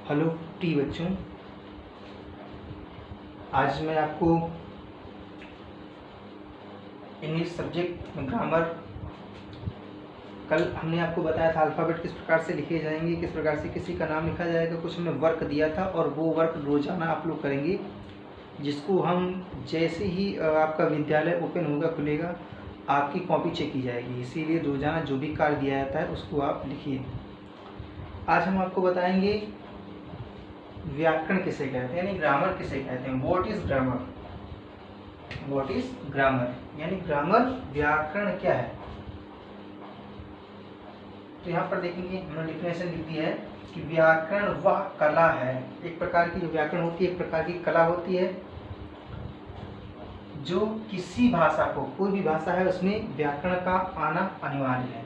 Hello T बच्चों, आज मैं आपको इंग्लिश सब्जेक्ट में ग्रामर, कल हमने आपको बताया था अल्फ़ाबेट किस प्रकार से लिखे जाएंगे, किस प्रकार से किसी का नाम लिखा जाएगा। कुछ हमने वर्क दिया था और वो वर्क रोजाना आप लोग करेंगे, जिसको हम जैसे ही आपका विद्यालय ओपन होगा खुलेगा आपकी कॉपी चेक की जाएगी। इसीलिए रोजाना जो भी कार्य दिया जाता है उसको आप लिखिए। आज हम आपको बताएंगे व्याकरण किसे कहते हैं, यानी ग्रामर किसे कहते हैं। What is grammar, what is grammar यानी ग्रामर, व्याकरण क्या है। तो यहाँ पर देखेंगे हमने डिफिनेशन लिख दी है कि व्याकरण वह कला है, एक प्रकार की जो व्याकरण होती है एक प्रकार की कला होती है, जो किसी भाषा को, कोई भी भाषा है उसमें व्याकरण का आना अनिवार्य है।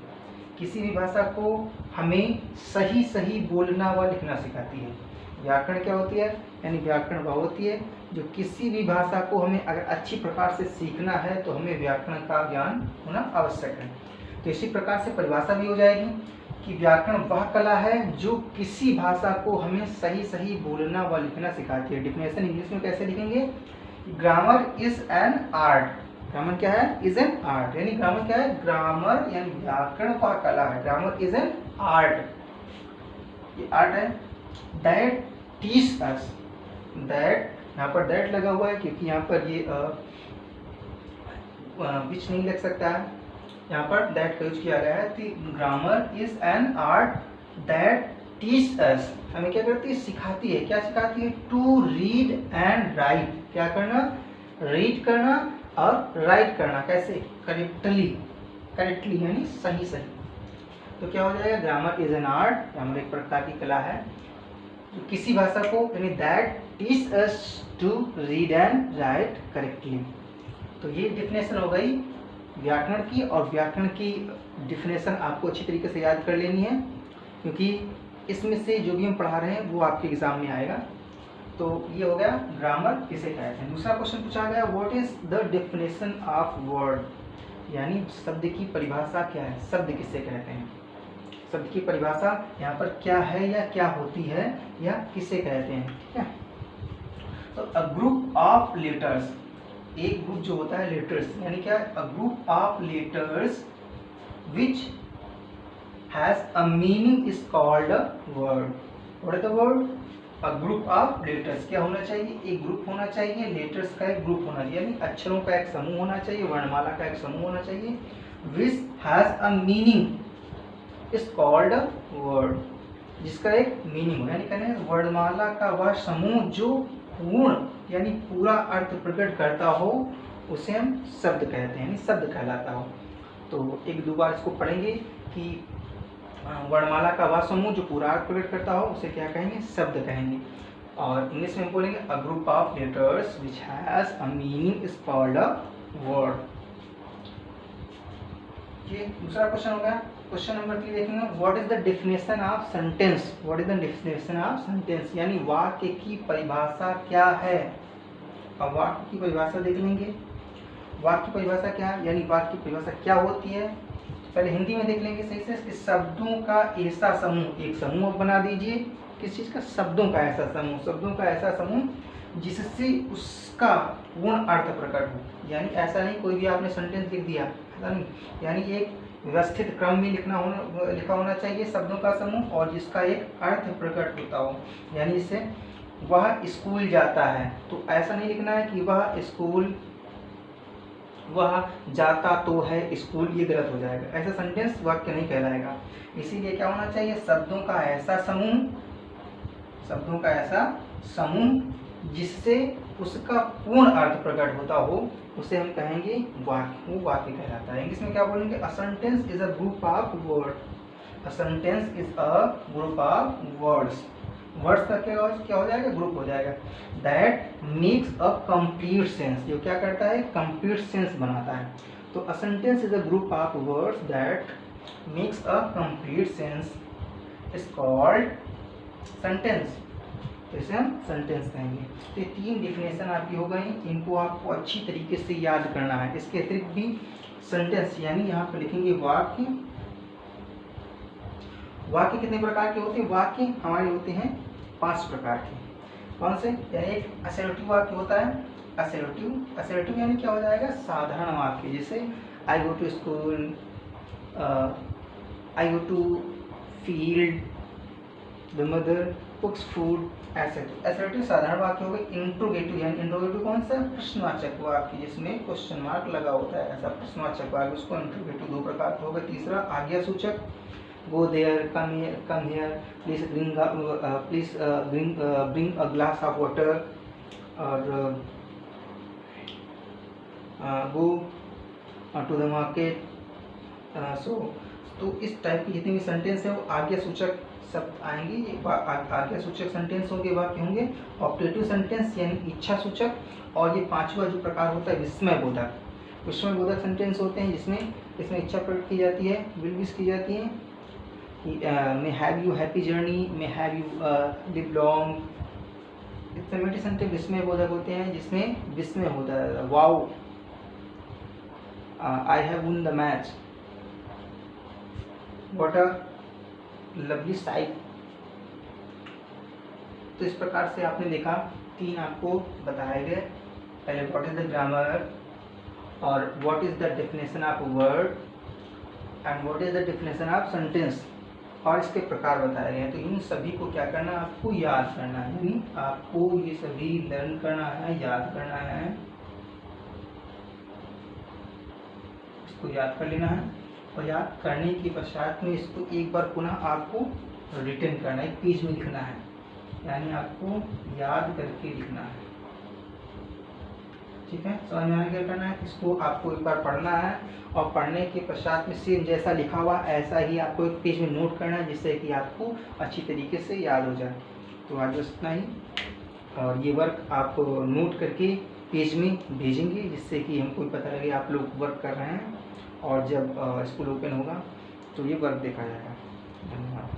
किसी भी भाषा को हमें सही सही बोलना व लिखना सिखाती है। व्याकरण क्या होती है, यानी व्याकरण वह होती है जो किसी भी भाषा को हमें अगर अच्छी प्रकार से सीखना है तो हमें व्याकरण का ज्ञान होना आवश्यक है। तो इसी प्रकार से परिभाषा भी हो जाएगी कि व्याकरण वह कला है जो किसी भाषा को हमें सही सही बोलना व लिखना सिखाती है। डिफिनेशन इंग्लिश में कैसे लिखेंगे, grammar is an art. Grammar क्या है, इज एन आर्ट, यानी ग्रामर क्या है, ग्रामर यानी व्याकरण वह कला है, ग्रामर इज एन आर्ट, ये आर्ट है। दैट टीच अस, दैट यहाँ पर दैट लगा हुआ है क्योंकि यहाँ पर ये विच नहीं लग सकता है, यहाँ पर दैट का यूज किया गया है। Grammar is an art that teach अस, हमें क्या करती है, सिखाती है। क्या सिखाती है, टू रीड एंड राइट, क्या करना, रीड करना और राइट करना, कैसे, करेक्टली, करेक्टली यानी सही सही। तो क्या हो जाएगा, grammar is an art, grammar एक प्रकार की कला है जो किसी भाषा को, यानी that teach us to read and write correctly. तो ये डिफिनेशन हो गई व्याकरण की, और व्याकरण की डिफिनेशन आपको अच्छी तरीके से याद कर लेनी है क्योंकि इसमें से जो भी हम पढ़ा रहे हैं वो आपके एग्जाम में आएगा। तो ये हो गया ग्रामर किसे कहते हैं। दूसरा क्वेश्चन पूछा गया, what is the definition of word, यानी शब्द की परिभाषा क्या है, शब्द किसे कहते हैं। शब्द की परिभाषा यहाँ पर क्या है या क्या होती है या किसे कहते हैं, ठीक है। तो अ ग्रुप ऑफ लेटर्स, एक ग्रुप जो होता है लेटर्स, यानी क्या, a group of letters which has a meaning is called a word. What is the word, a group of letters, क्या होना चाहिए, एक ग्रुप होना चाहिए, लेटर्स का एक ग्रुप होना चाहिए, यानी अक्षरों का एक समूह होना चाहिए, वर्णमाला का एक समूह होना चाहिए। Which has a meaning is called a word, जिसका एक मीनिंग हो, यानी कहने वर्णमाला का वह समूह जो पूर्ण यानी पूरा अर्थ प्रकट करता हो उसे हम शब्द कहते हैं, यानी शब्द कहलाता हो। तो एक दो बार इसको पढ़ेंगे कि वर्णमाला का वह समूह जो पूरा अर्थ प्रकट करता हो उसे क्या कहेंगे, शब्द कहेंगे। और इंग्लिश में बोलेंगे a group of letters which has a meaning is called a word. ये दूसरा क्वेश्चन हो गया। क्वेश्चन नंबर 3 देखेंगे, what is the definition of sentence, what is the definition of sentence, यानी वाक्य की परिभाषा क्या है। अब वाक्य की परिभाषा देख लेंगे, वाक्य की परिभाषा क्या है, यानी वाक्य की परिभाषा क्या होती है। पहले हिंदी में देख लेंगे सही से कि शब्दों का ऐसा समूह, एक समूह बना दीजिए, किस चीज का, शब्दों का ऐसा समूह, शब्दों का ऐसा समूह जिससे उसका पूर्ण अर्थ प्रकट हो। यानी ऐसा नहीं कोई भी आपने सेंटेंस लिख दिया, ऐसा नहीं, यानी एक व्यवस्थित क्रम में लिखा होना चाहिए शब्दों का समूह, और जिसका एक अर्थ प्रकट होता हो। यानी जैसे वह स्कूल जाता है, तो ऐसा नहीं लिखना है कि वह स्कूल, वह जाता तो है स्कूल, ये गलत हो जाएगा, ऐसा सेंटेंस वाक्य नहीं कहलाएगा। इसीलिए क्या होना चाहिए, शब्दों का ऐसा समूह, शब्दों का ऐसा समूह जिससे उसका पूर्ण अर्थ प्रकट होता हो उसे हम कहेंगे वाक्य, वो वाक्य कहलाता है। इंग्लिश में क्या बोलेंगे, a sentence is a group of word, a sentence is a group of words, words का क्या हो जाएगा, ग्रुप हो जाएगा। That makes a complete sense, जो क्या करता है, कंप्लीट सेंस बनाता है। तो a sentence is a group of words that makes a complete sense is called sentence, तो इसे हम सेंटेंस कहेंगे। तो ये 3 डिफिनेशन आपकी हो गई, इनको आपको अच्छी तरीके से याद करना है। इसके अतिरिक्त भी सेंटेंस, यानी यहाँ पर लिखेंगे वाक्य। वाक्य कितने प्रकार के होते हैं, वाक्य हमारे होते हैं 5 प्रकार के। कौन से? यानी एक असर्टिव वाक्य होता है, असर्टिव यानी क्या हो जाएगा? साधारण वाक्य, जैसे I go to school, I go to field, the mother cooks food, ऐसे। असर्टिव साधारण वाक्य हो गए। इंट्रोगेटिव यानी इंट्रोगेटिव कौन सा? प्रश्नवाचक वाक्य, जिसमें क्वेश्चन मार्क लगा होता है, ऐसा प्रश्नवाचक वाक्य, उसको इंट्रोगेटिव 2 प्रकार का होगा। तीसरा आज्ञा सूचक, go there, come here, please bring a glass of water, और गो टू द मार्केट। तो इस टाइप की जितनी भी सेंटेंस है वो आज्ञा सूचक शब्द आएंगे, ये आज्ञा सूचक सेंटेंस होंगे, वाक्य होंगे। ऑप्टेटिव सेंटेंस यानी इच्छा सूचक, और ये 5वां जो प्रकार होता है विस्मय बोधक। विस्मय बोधक सेंटेंस होते हैं जिसमें इच्छा प्रकट की जाती है, विल विश की जाती है, may have you happy journey, may have you live long. इतने सेंटेंस विस्मय बोधक होते हैं जिसमें विस्मय होता है, wow, I have won the match, what a lovely sight. तो इस प्रकार से आपने देखा 3 आपको बताए गए। पहले व्हाट इज द ग्रामर, और what is the definition of word, and what is the definition of sentence, और इसके प्रकार बताए गए हैं। तो इन सभी को क्या करना है? आपको याद करना है, यानी आपको ये सभी लर्न करना है, याद करना है, इसको याद कर लेना है। और याद करने के पश्चात में इसको एक बार पुनः आपको रिटर्न करना है, एक पेज में लिखना है, यानी आपको याद करके लिखना है। ठीक है, समझ में आने क्या करना है? इसको आपको एक बार पढ़ना है, और पढ़ने के पश्चात में सेम जैसा लिखा हुआ ऐसा ही आपको एक पेज में नोट करना है, जिससे कि आपको अच्छी तरीके से याद हो जाए। तो आज बस इतना ही, और ये वर्क आप नोट करके पेज में भेजेंगे, जिससे कि हमको पता लगे आप लोग वर्क कर रहे हैं, और जब स्कूल ओपन होगा तो ये वर्क देखा जाएगा। धन्यवाद।